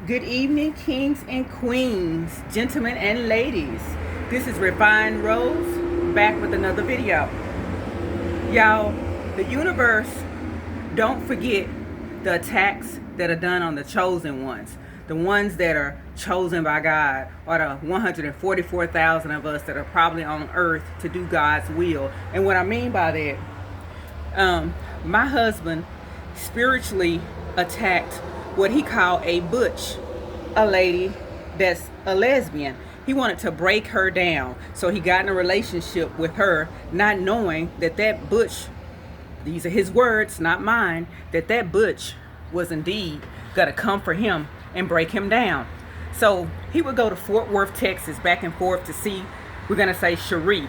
Good evening, kings and queens, gentlemen and ladies. This is Refined Rose back with another video. Y'all, the universe don't forget the attacks that are done on the chosen ones. The ones that are chosen by God, or the 144,000 of us that are probably on earth to do God's will. And what I mean by that, my husband spiritually attacked what he called a butch, a lady that's a lesbian. He wanted to break her down. So he got in a relationship with her, not knowing that that butch, these are his words, not mine, that butch was indeed gonna come for him and break him down. So he would go to Fort Worth, Texas, back and forth to see, we're gonna say, Cherie.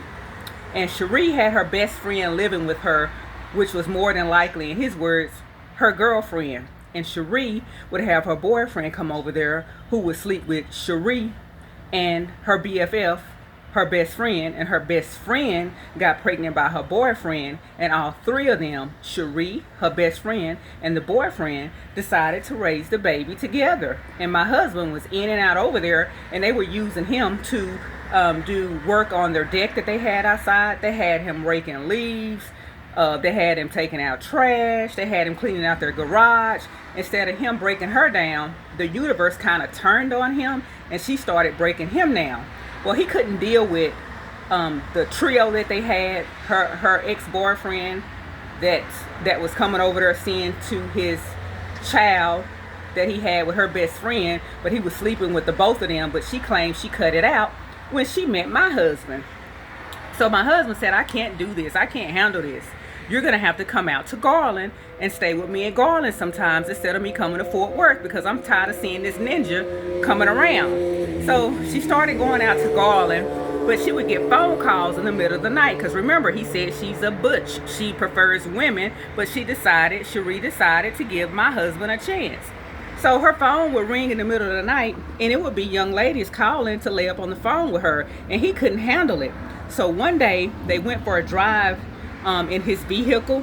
And Cherie had her best friend living with her, which was more than likely, in his words, her girlfriend. And Cherie would have her boyfriend come over there, who would sleep with Cherie and her BFF, her best friend. And her best friend got pregnant by her boyfriend, and all three of them, Cherie, her best friend, and the boyfriend, decided to raise the baby together. And my husband was in and out over there, and they were using him to do work on their deck that they had outside. They had him raking leaves. They had him taking out trash. They had him cleaning out their garage. Instead of him breaking her down, the universe kind of turned on him, and she started breaking him down. Well, he couldn't deal with the trio that they had. Her ex-boyfriend that was coming over there seeing to his child that he had with her best friend, but he was sleeping with the both of them. But she claimed she cut it out when she met my husband. So my husband said, I can't do this. I can't handle this. You're going to have to come out to Garland and stay with me in Garland sometimes instead of me coming to Fort Worth, because I'm tired of seeing this ninja coming around. So she started going out to Garland, but she would get phone calls in the middle of the night, because remember, he said she's a butch. She prefers women, but Cherie decided to give my husband a chance. So her phone would ring in the middle of the night, and it would be young ladies calling to lay up on the phone with her, and he couldn't handle it. So one day they went for a drive in his vehicle,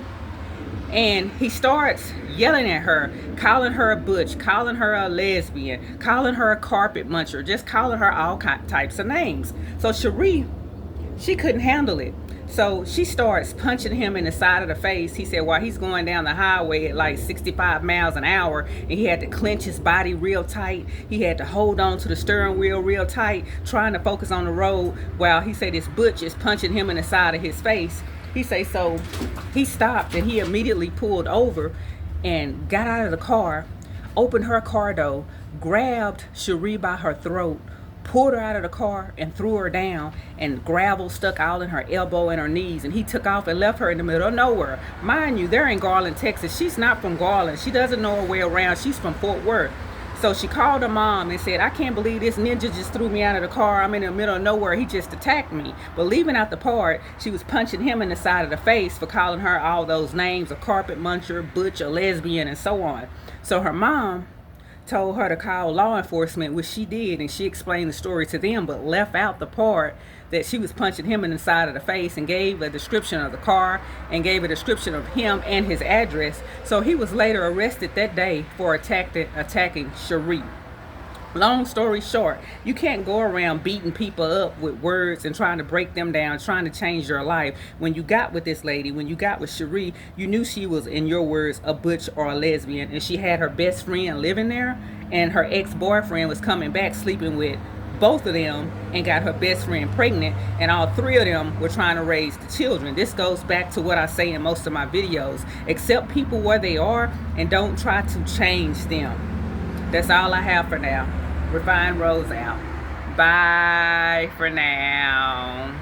and he starts yelling at her, calling her a butch, calling her a lesbian, calling her a carpet muncher, just calling her all types of names. So Cherie, she couldn't handle it. So she starts punching him in the side of the face. He said while he's going down the highway at like 65 miles an hour, and he had to clench his body real tight. He had to hold on to the steering wheel real tight, trying to focus on the road, while he said this butch is punching him in the side of his face. He say, so he stopped, and he immediately pulled over and got out of the car, opened her car door, grabbed Cherie by her throat, pulled her out of the car and threw her down, and gravel stuck all in her elbow and her knees, and he took off and left her in the middle of nowhere. Mind you, they're in Garland, Texas. She's not from Garland. She doesn't know her way around. She's from Fort Worth. So she called her mom and said, I can't believe this ninja just threw me out of the car. I'm in the middle of nowhere. He just attacked me. But leaving out the part, she was punching him in the side of the face for calling her all those names, a carpet muncher, butch, a lesbian, and so on. So her mom told her to call law enforcement, which she did, and she explained the story to them, but left out the part that she was punching him in the side of the face, and gave a description of the car and gave a description of him and his address. So he was later arrested that day for attacking Cherie. Long story short, you can't go around beating people up with words and trying to break them down, trying to change your life. When you got with this lady, when you got with Cherie, you knew she was, in your words, a butch or a lesbian, and she had her best friend living there, and her ex-boyfriend was coming back sleeping with both of them and got her best friend pregnant, and all three of them were trying to raise the children. This goes back to what I say in most of my videos: accept people where they are and don't try to change them. That's all I have for now. Refined Rose out. Bye for now.